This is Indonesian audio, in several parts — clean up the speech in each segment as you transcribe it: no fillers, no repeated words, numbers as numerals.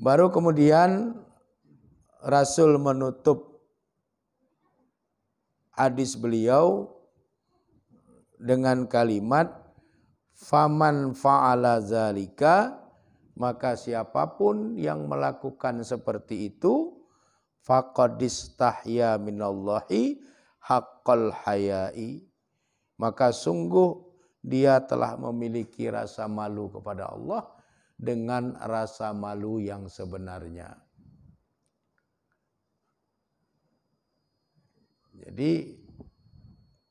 Baru kemudian Rasul menutup hadis beliau dengan kalimat faman fa'ala zalika, maka siapapun yang melakukan seperti itu faqad istahya minallahi haqqal hayai, maka sungguh dia telah memiliki rasa malu kepada Allah dengan rasa malu yang sebenarnya. Jadi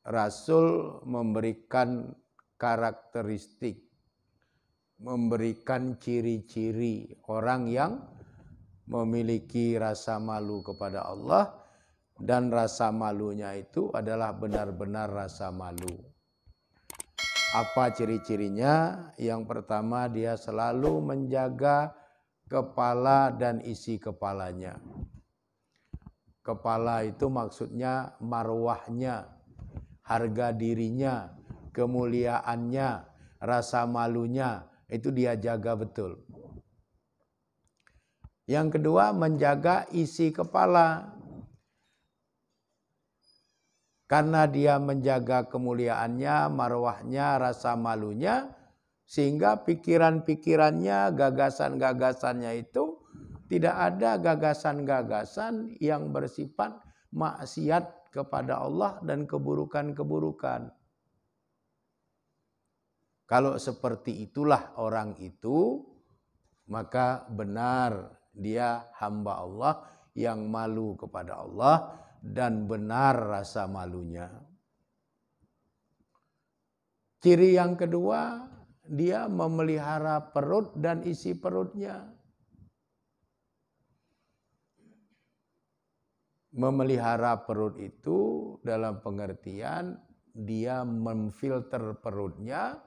Rasul memberikan karakteristik, memberikan ciri-ciri orang yang memiliki rasa malu kepada Allah, dan rasa malunya itu adalah benar-benar rasa malu. Apa ciri-cirinya? Yang pertama, dia selalu menjaga kepala dan isi kepalanya. Kepala itu maksudnya marwahnya, harga dirinya, kemuliaannya, rasa malunya, itu dia jaga betul. Yang kedua, menjaga isi kepala. Karena dia menjaga kemuliaannya, marwahnya, rasa malunya, sehingga pikiran-pikirannya, gagasan-gagasannya itu tidak ada gagasan-gagasan yang bersifat maksiat kepada Allah dan keburukan-keburukan. Kalau seperti itulah orang itu, maka benar dia hamba Allah yang malu kepada Allah dan benar rasa malunya. Ciri yang kedua, dia memelihara perut dan isi perutnya. Memelihara perut itu dalam pengertian dia memfilter perutnya,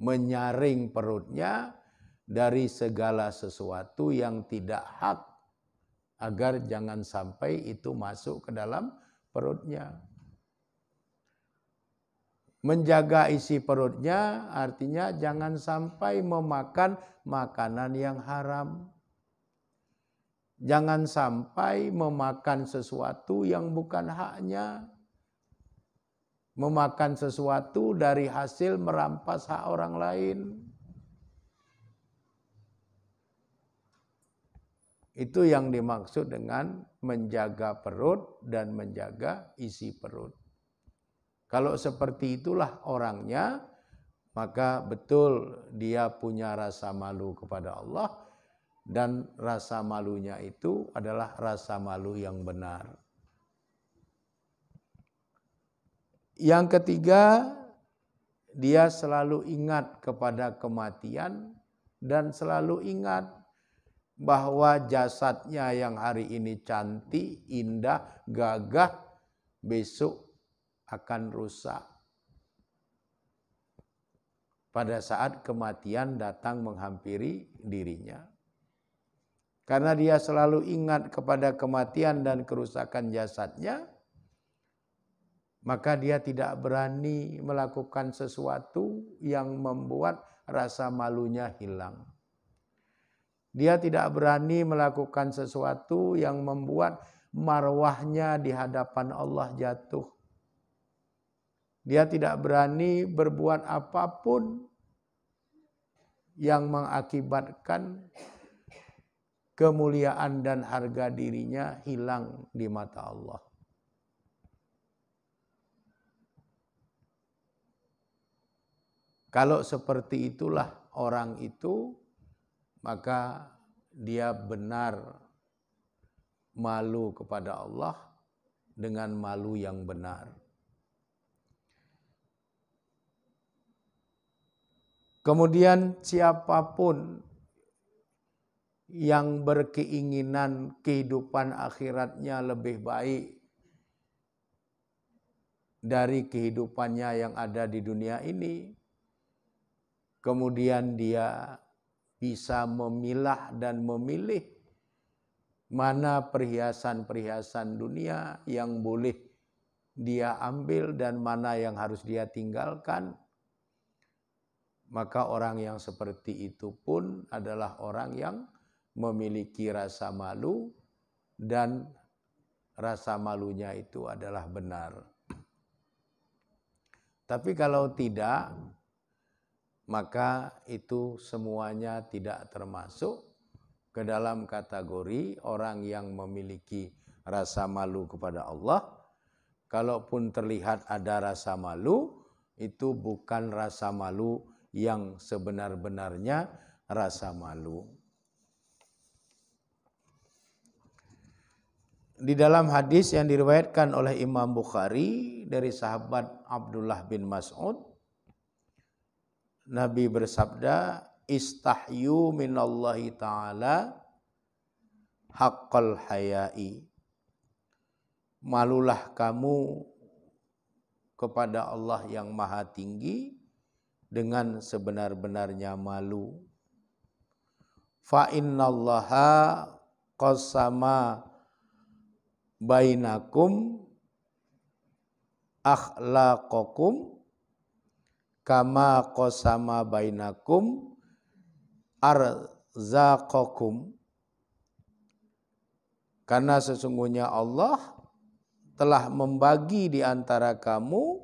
menyaring perutnya dari segala sesuatu yang tidak hak, agar jangan sampai itu masuk ke dalam perutnya. Menjaga isi perutnya artinya jangan sampai memakan makanan yang haram. Jangan sampai memakan sesuatu yang bukan haknya. Memakan sesuatu dari hasil merampas hak orang lain. Itu yang dimaksud dengan menjaga perut dan menjaga isi perut. Kalau seperti itulah orangnya, maka betul dia punya rasa malu kepada Allah, dan rasa malunya itu adalah rasa malu yang benar. Yang ketiga, dia selalu ingat kepada kematian dan selalu ingat bahwa jasadnya yang hari ini cantik, indah, gagah, besok akan rusak. Pada saat kematian datang menghampiri dirinya. Karena dia selalu ingat kepada kematian dan kerusakan jasadnya, maka dia tidak berani melakukan sesuatu yang membuat rasa malunya hilang. Dia tidak berani melakukan sesuatu yang membuat marwahnya di hadapan Allah jatuh. Dia tidak berani berbuat apapun yang mengakibatkan kemuliaan dan harga dirinya hilang di mata Allah. Kalau seperti itulah orang itu, maka dia benar malu kepada Allah dengan malu yang benar. Kemudian siapapun yang berkeinginan kehidupan akhiratnya lebih baik dari kehidupannya yang ada di dunia ini, kemudian dia bisa memilah dan memilih mana perhiasan-perhiasan dunia yang boleh dia ambil dan mana yang harus dia tinggalkan, maka orang yang seperti itu pun adalah orang yang memiliki rasa malu dan rasa malunya itu adalah benar. Tapi kalau tidak, maka itu semuanya tidak termasuk ke dalam kategori orang yang memiliki rasa malu kepada Allah. Kalaupun terlihat ada rasa malu, itu bukan rasa malu yang sebenar-benarnya rasa malu. Di dalam hadis yang diriwayatkan oleh Imam Bukhari dari sahabat Abdullah bin Mas'ud, Nabi bersabda, "Istahyu minallahi ta'ala haqqal haya'i." Malulah kamu kepada Allah yang maha tinggi dengan sebenar-benarnya malu. Fa innallaha qasama bainakum akhlaqakum kama qasama bainakum arzaqakum. Karena sesungguhnya Allah telah membagi di antara kamu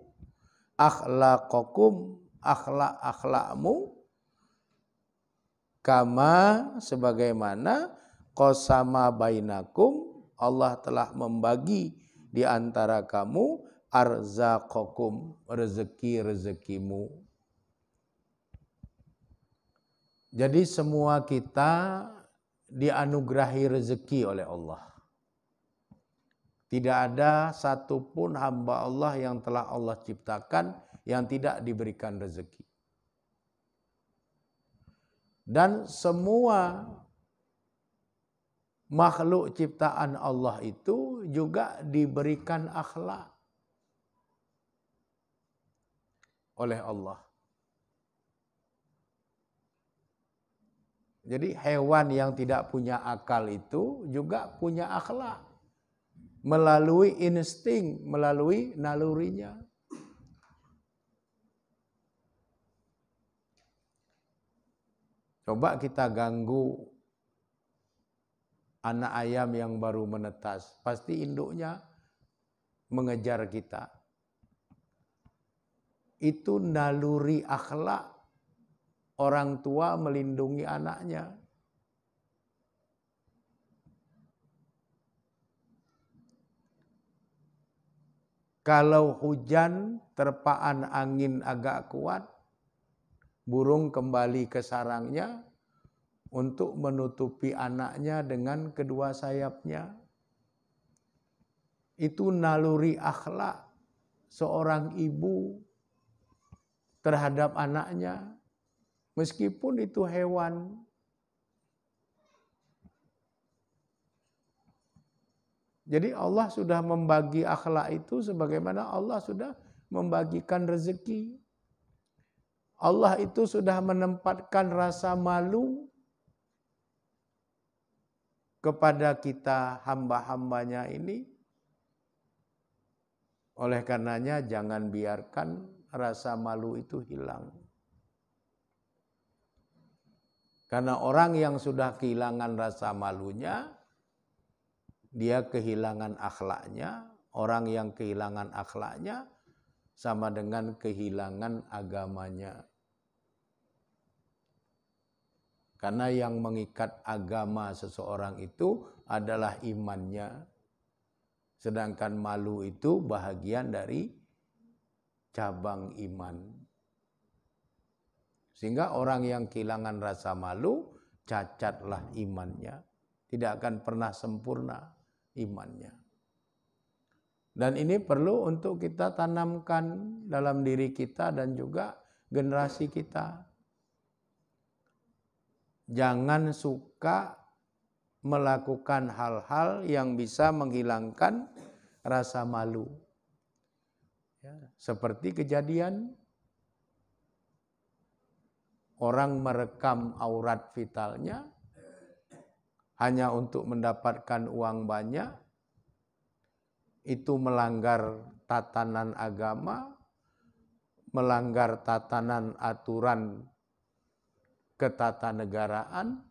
akhlaqakum, akhlak-akhlakmu, kama sebagaimana qasama bainakum, Allah telah membagi di antara kamu arzaqakum, rezeki-rezekimu. Jadi semua kita dianugerahi rezeki oleh Allah. Tidak ada satupun hamba Allah yang telah Allah ciptakan yang tidak diberikan rezeki. Dan semua makhluk ciptaan Allah itu juga diberikan akhlak oleh Allah. Jadi hewan yang tidak punya akal itu juga punya akhlak. Melalui insting, melalui nalurinya. Coba kita ganggu anak ayam yang baru menetas, pasti induknya mengejar kita. Itu naluri akhlak orang tua melindungi anaknya. Kalau hujan, terpaan angin agak kuat, burung kembali ke sarangnya untuk menutupi anaknya dengan kedua sayapnya. Itu naluri akhlak seorang ibu terhadap anaknya, meskipun itu hewan. Jadi Allah sudah membagi akhlak itu sebagaimana Allah sudah membagikan rezeki. Allah itu sudah menempatkan rasa malu kepada kita hamba-hambanya ini. Oleh karenanya jangan biarkan rasa malu itu hilang. Karena orang yang sudah kehilangan rasa malunya, dia kehilangan akhlaknya. Orang yang kehilangan akhlaknya sama dengan kehilangan agamanya. Karena yang mengikat agama seseorang itu adalah imannya. Sedangkan malu itu bahagian dari cabang iman. Sehingga orang yang kehilangan rasa malu, cacatlah imannya. Tidak akan pernah sempurna imannya. Dan ini perlu untuk kita tanamkan dalam diri kita dan juga generasi kita. Jangan suka melakukan hal-hal yang bisa menghilangkan rasa malu. Ya, seperti kejadian orang merekam aurat vitalnya hanya untuk mendapatkan uang banyak, itu melanggar tatanan agama, melanggar tatanan aturan ketatanegaraan,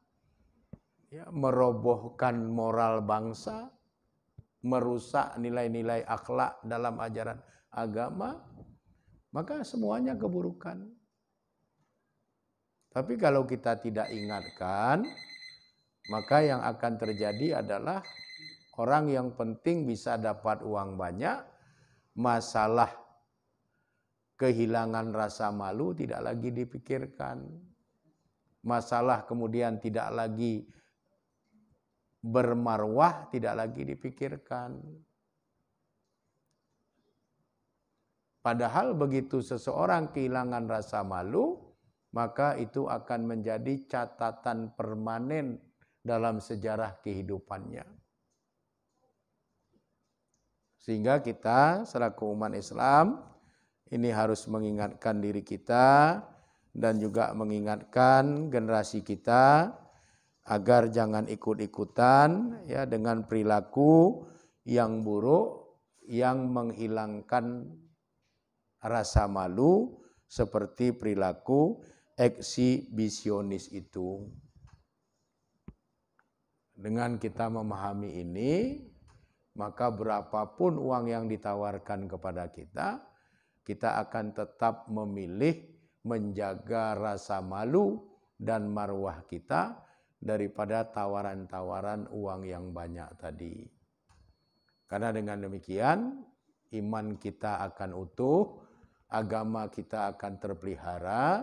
ya, merobohkan moral bangsa, merusak nilai-nilai akhlak dalam ajaran agama, maka semuanya keburukan. Tapi kalau kita tidak ingatkan, maka yang akan terjadi adalah orang yang penting bisa dapat uang banyak, masalah kehilangan rasa malu tidak lagi dipikirkan. Masalah kemudian tidak lagi bermarwah tidak lagi dipikirkan. Padahal begitu seseorang kehilangan rasa malu, maka itu akan menjadi catatan permanen dalam sejarah kehidupannya. Sehingga kita selaku umat Islam ini harus mengingatkan diri kita dan juga mengingatkan generasi kita agar jangan ikut-ikutan ya dengan perilaku yang buruk yang menghilangkan rasa malu seperti perilaku eksibisionis itu. Dengan kita memahami ini, maka berapapun uang yang ditawarkan kepada kita, kita akan tetap memilih menjaga rasa malu dan marwah kita daripada tawaran-tawaran uang yang banyak tadi. Karena dengan demikian, iman kita akan utuh, agama kita akan terpelihara,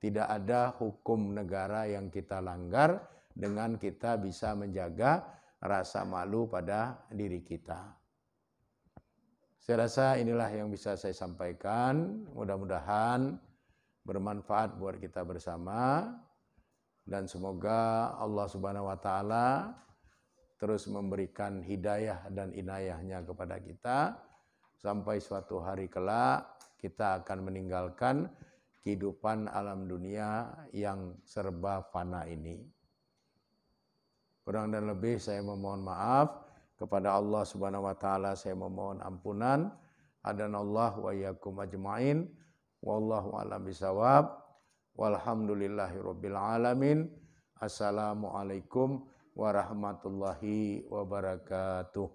tidak ada hukum negara yang kita langgar dengan kita bisa menjaga rasa malu pada diri kita. Saya rasa inilah yang bisa saya sampaikan, mudah-mudahan bermanfaat buat kita bersama dan semoga Allah Subhanahu wa taala terus memberikan hidayah dan inayahnya kepada kita sampai suatu hari kelak kita akan meninggalkan kehidupan alam dunia yang serba fana ini. Kurang dan lebih saya memohon maaf kepada Allah Subhanahu wa taala, saya memohon ampunan. Adanallah wa iyyakum ajmain. Wallahu a'lam bishawab. Walhamdulillahirabbil alamin. Assalamualaikum warahmatullahi wabarakatuh.